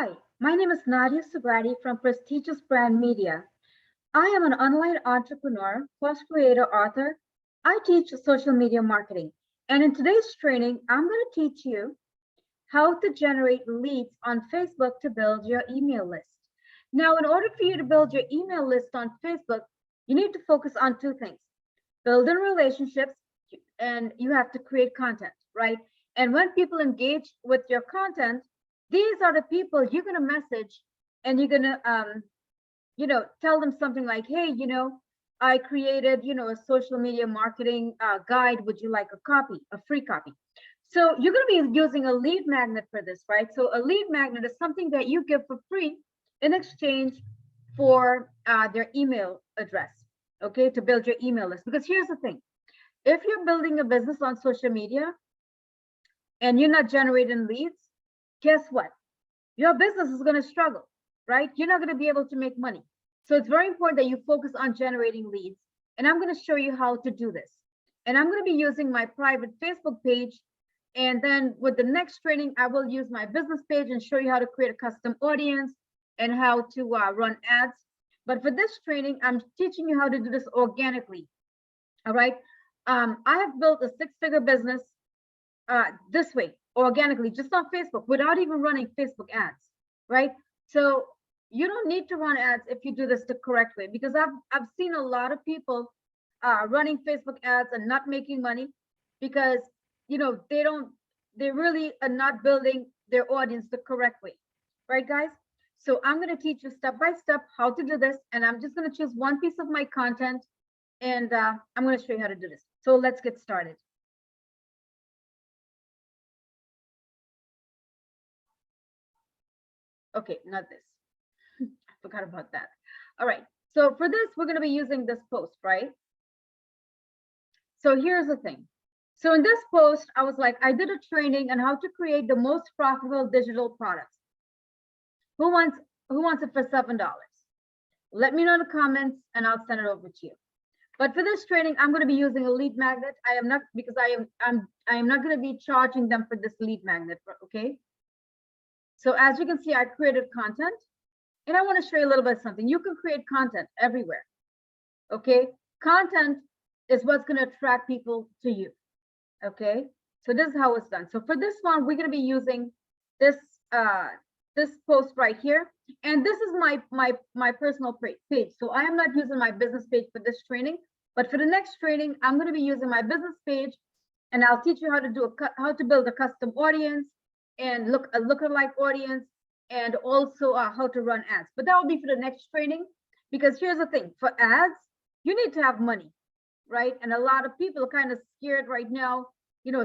Hi, my name is Nadia Subrati from Prestigious Brand Media. I am an online entrepreneur, course creator, author. I teach social media marketing. And in today's training, I'm going to teach you how to generate leads on Facebook to build your email list. Now, in order for you to build your email list on Facebook, you need to focus on two things: building relationships, and you have to create content, right? And when people engage with your content, these are the people you're going to message, and you're going to tell them something like, hey, I created, a social media marketing guide. Would you like a copy, a free copy? So you're going to be using a lead magnet for this, right? So a lead magnet is something that you give for free in exchange for their email address, okay, to build your email list. Because here's the thing: if you're building a business on social media and you're not generating leads, guess what? Your business is going to struggle, right? You're not going to be able to make money. So it's very important that you focus on generating leads. And I'm going to show you how to do this. And I'm going to be using my private Facebook page. And then with the next training, I will use my business page and show you how to create a custom audience and how to run ads. But for this training, I'm teaching you how to do this organically. All right. I have built a six-figure business this way, organically, just on Facebook, without even running Facebook ads, right? So you don't need to run ads if you do this the correct way, because I've seen a lot of people running Facebook ads and not making money because they really are not building their audience the correct way, right, guys? So I'm going to teach you step by step how to do this, and I'm just going to choose one piece of my content, and I'm going to show you how to do this. So let's get started. Okay, not this. I forgot about that. All right. So for this, we're going to be using this post, right? So here's the thing. So in this post, I was like, I did a training on how to create the most profitable digital products. Who wants it for $7? Let me know in the comments and I'll send it over to you. But for this training, I'm going to be using a lead magnet. I am not, because I am not going to be charging them for this lead magnet, okay? So as you can see, I created content. And I want to show you a little bit of something. You can create content everywhere, okay? Content is what's going to attract people to you, okay? So this is how it's done. So for this one, we're going to be using this this post right here. And this is my personal page. So I am not using my business page for this training, but for the next training, I'm going to be using my business page, and I'll teach you how to build a custom audience and a lookalike audience, and also how to run ads. But that will be for the next training, because here's the thing: for ads, you need to have money, right? And a lot of people are kind of scared right now,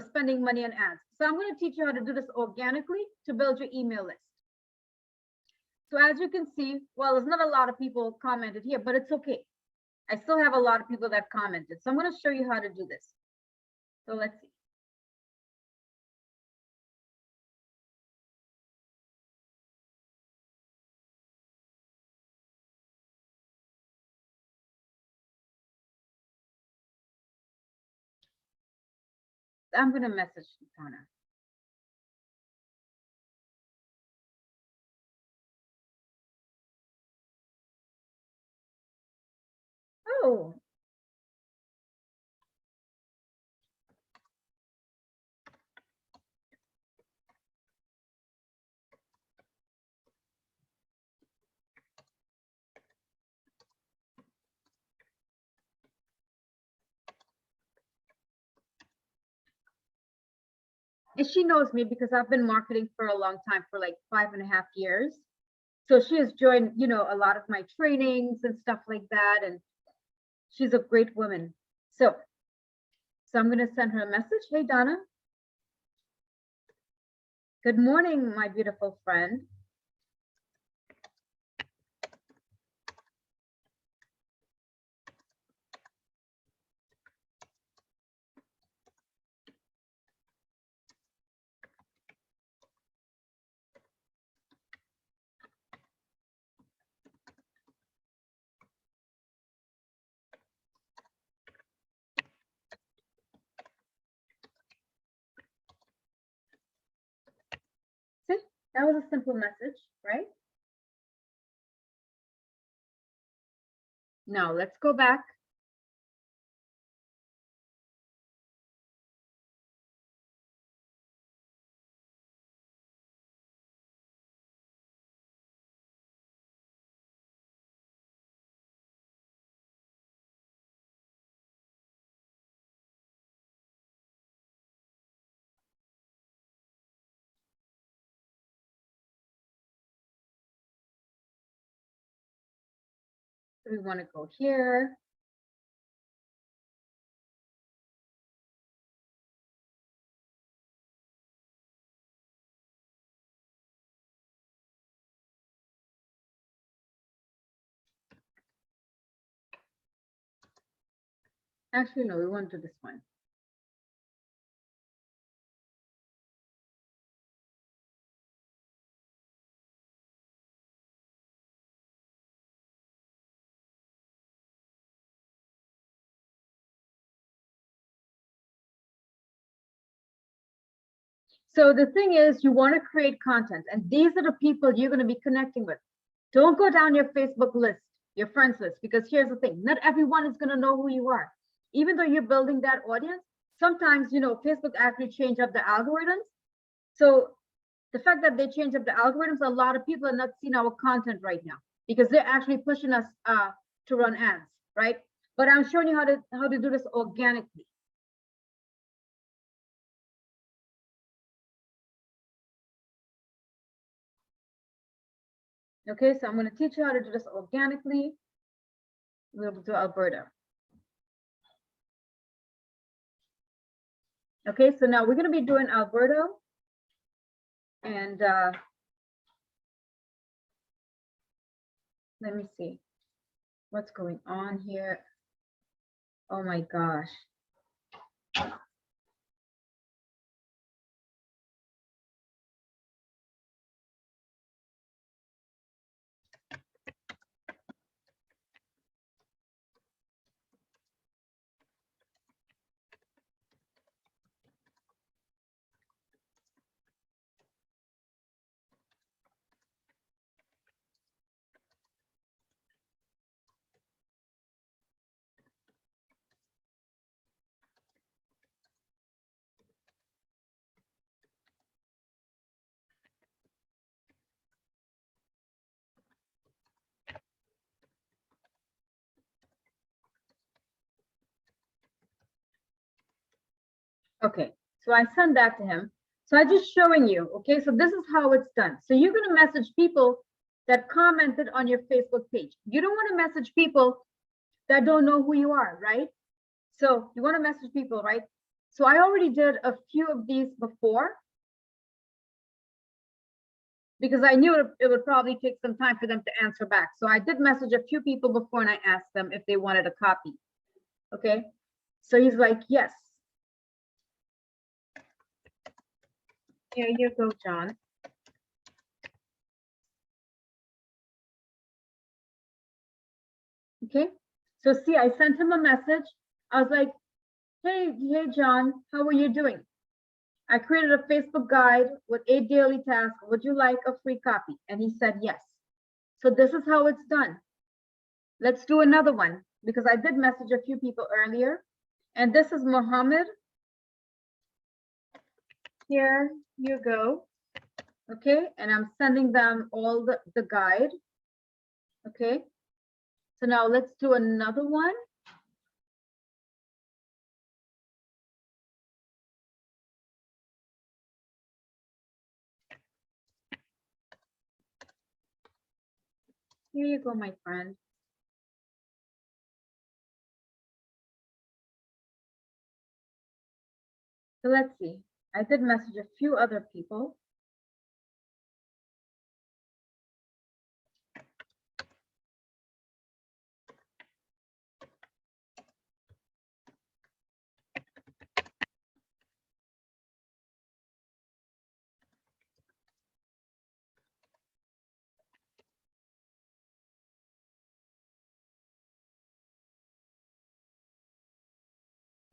spending money on ads. So I'm going to teach you how to do this organically to build your email list. So as you can see, well, there's not a lot of people commented here, but it's okay. I still have a lot of people that commented. So I'm going to show you how to do this. So let's see. I'm going to message Donna. Oh, and she knows me because I've been marketing for a long time, for like 5.5 years. So she has joined, a lot of my trainings and stuff like that. And she's a great woman. So I'm going to send her a message. Hey, Donna. Good morning, my beautiful friend. See, That was a simple message, right? Now let's go back. We want to go here. Actually, no, we want to do this one. So the thing is, you want to create content, and these are the people you're going to be connecting with. Don't go down your Facebook list, your friends list, because here's the thing, not everyone is going to know who you are. Even though you're building that audience, sometimes, you know, Facebook actually change up the algorithms. So the fact that they change up the algorithms, a lot of people are not seeing our content right now because they're actually pushing us to run ads, right? But I'm showing you how to do this organically. Okay, so I'm going to teach you how to do this organically. We'll do Alberta. Okay, so now we're going to be doing Alberta. And let me see what's going on here. Oh my gosh. Okay, so I sent that to him. So I'm just showing you, okay? So this is how it's done. So you're gonna message people that commented on your Facebook page. You don't wanna message people that don't know who you are, right? So you wanna message people, right? So I already did a few of these before because I knew it would probably take some time for them to answer back. So I did message a few people before and I asked them if they wanted a copy, okay? So he's like, yes. Here you go, John. Okay, so see, I sent him a message. I was like, hey, John, how are you doing? I created a Facebook guide with 8 daily tasks. Would you like a free copy? And he said yes. So this is how it's done. Let's do another one because I did message a few people earlier. And this is Mohammed. Here you go. Okay, and I'm sending them all the guide. Okay, so now let's do another one. Here you go, my friend. So let's see. I did message a few other people.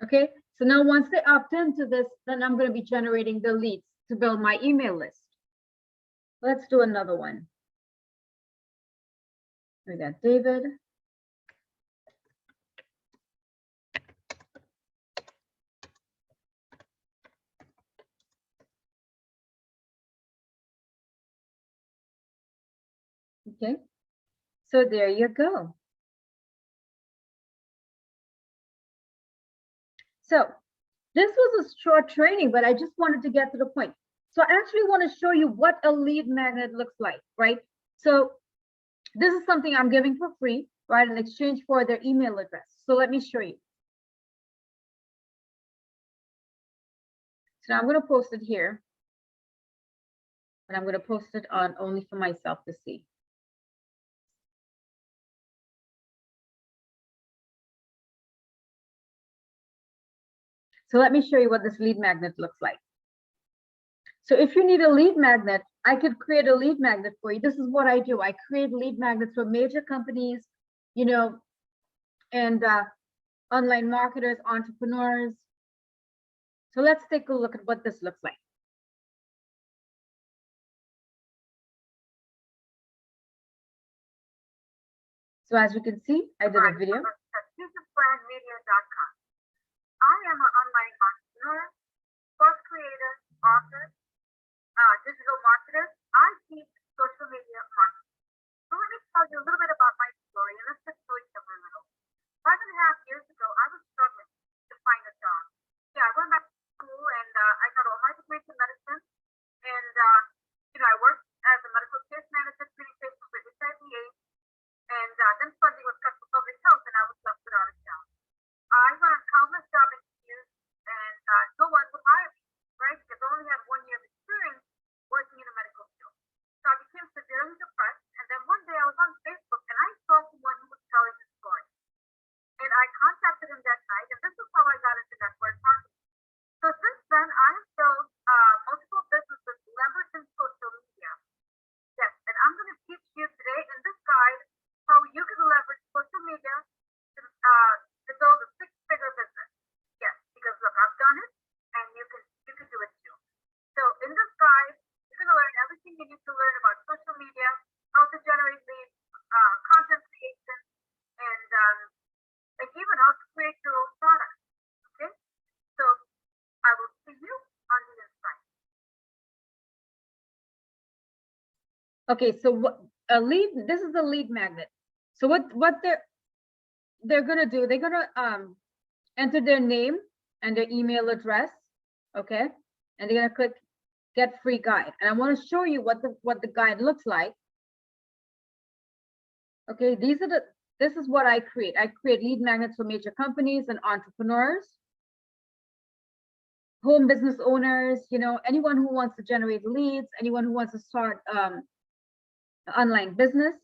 Okay, so now once they opt into this, then I'm going to be generating the leads to build my email list. Let's do another one. We got David. Okay, so there you go. So this was a short training, but I just wanted to get to the point. So I actually want to show you what a lead magnet looks like, right? So this is something I'm giving for free, right, in exchange for their email address. So let me show you. So I'm going to post it here, and I'm going to post it on only for myself to see. So let me show you what this lead magnet looks like. So if you need a lead magnet, I could create a lead magnet for you. This is what I do. I create lead magnets for major companies, you know, and online marketers, entrepreneurs. So let's take a look at what this looks like. So as you can see, I did a video. Prestigious-brand-media.com. I am an online entrepreneur, course creator, author, digital marketer. I teach social media marketing. So let me tell you a little bit about my story, and let's just do it a little. 5.5 years ago, I was struggling to find a job. Yeah, I went back to school and I got all my degrees in medicine. And, I worked as a medical case manager, treating patients with HIV/AIDS. And then funding was cut for public health, and I was left without a job. I went on countless job interviews, and no one would hire me, right? Because I only had 1 year of experience working in the medical field. So I became severely depressed. And then one day I was on Facebook, and I saw someone who was telling his story. And I contacted him that night, and this is how I got into network marketing. So since then, I have built multiple businesses leveraging social media. Yes, and I'm going to teach you today in this guide how you can leverage social media to build a six-figure business. Yes, because look, I've done it, and you can do it too. So in this guide, you're going to learn everything you need to learn about social media, how to generate leads, content creation, and even how to create your own product. Okay, so I will see you on the inside. Okay, so what a lead? This is a lead magnet. So what they're gonna do? They're gonna enter their name and their email address. Okay, and they're gonna click get free guide. And I want to show you what the guide looks like. Okay, this is what I create. I create lead magnets for major companies and entrepreneurs, home business owners, anyone who wants to generate leads, anyone who wants to start online business.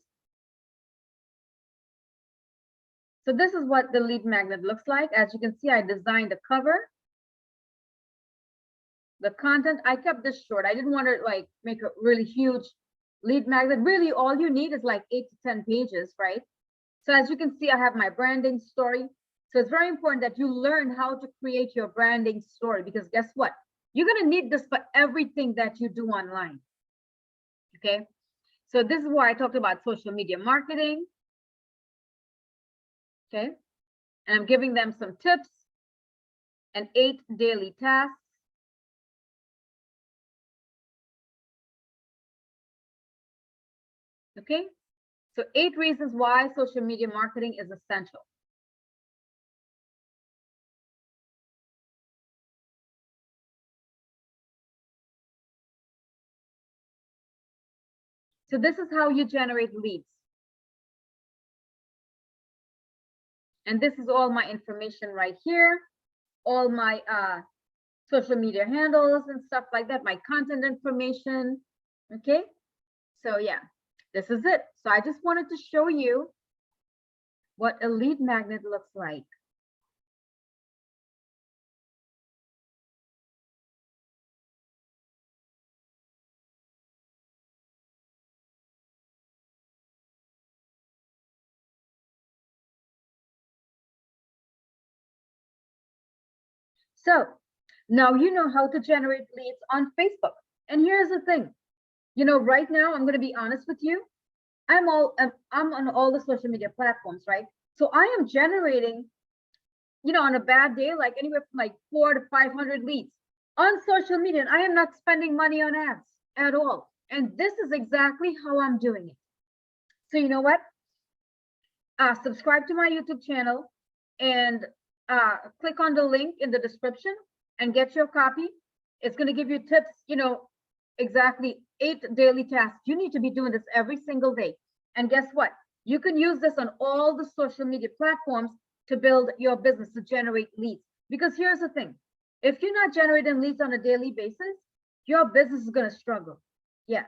So this is what the lead magnet looks like. As you can see, I designed the cover. The content, I kept this short. I didn't want to like make a really huge lead magnet. Really, all you need is like 8 to 10 pages, right? So as you can see, I have my branding story. So it's very important that you learn how to create your branding story, because guess what? You're going to need this for everything that you do online. Okay. So this is why I talked about social media marketing. Okay. And I'm giving them some tips and 8 daily tasks. Okay. So 8 reasons why social media marketing is essential. So this is how you generate leads. And this is all my information right here, all my social media handles and stuff like that, my content information. Okay, so yeah, this is it. So I just wanted to show you what a lead magnet looks like. So now you know how to generate leads on Facebook. And here's the thing. Right now, I'm going to be honest with you. I'm on all the social media platforms, right? So I am generating, on a bad day, like anywhere from like 400 to 500 leads on social media. And I am not spending money on ads at all. And this is exactly how I'm doing it. So you know what? Subscribe to my YouTube channel and click on the link in the description and get your copy. It's going to give you tips, exactly 8 daily tasks. You need to be doing this every single day. And guess what? You can use this on all the social media platforms to build your business, to generate leads. Because here's the thing, if you're not generating leads on a daily basis, your business is going to struggle. Yeah,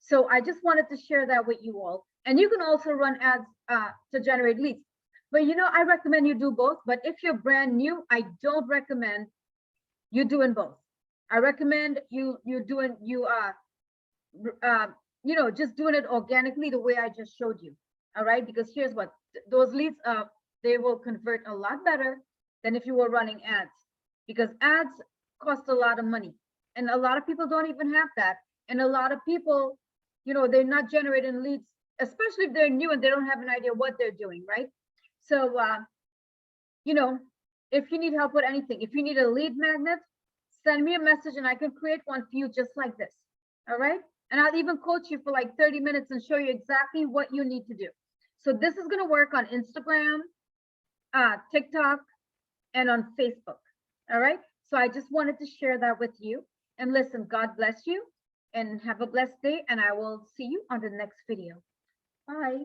So I just wanted to share that with you all. And you can also run ads to generate leads. But I recommend you do both. But if you're brand new, I don't recommend you doing both. I recommend you just doing it organically the way I just showed you. All right, because here's what, those leads they will convert a lot better than if you were running ads, because ads cost a lot of money and a lot of people don't even have that. And a lot of people, they're not generating leads, especially if they're new and they don't have an idea what they're doing, right? So if you need help with anything, if you need a lead magnet, send me a message and I can create one for you just like this. All right. And I'll even coach you for like 30 minutes and show you exactly what you need to do. So this is going to work on Instagram, TikTok, and on Facebook. All right. So I just wanted to share that with you. And listen, God bless you and have a blessed day. And I will see you on the next video. Bye.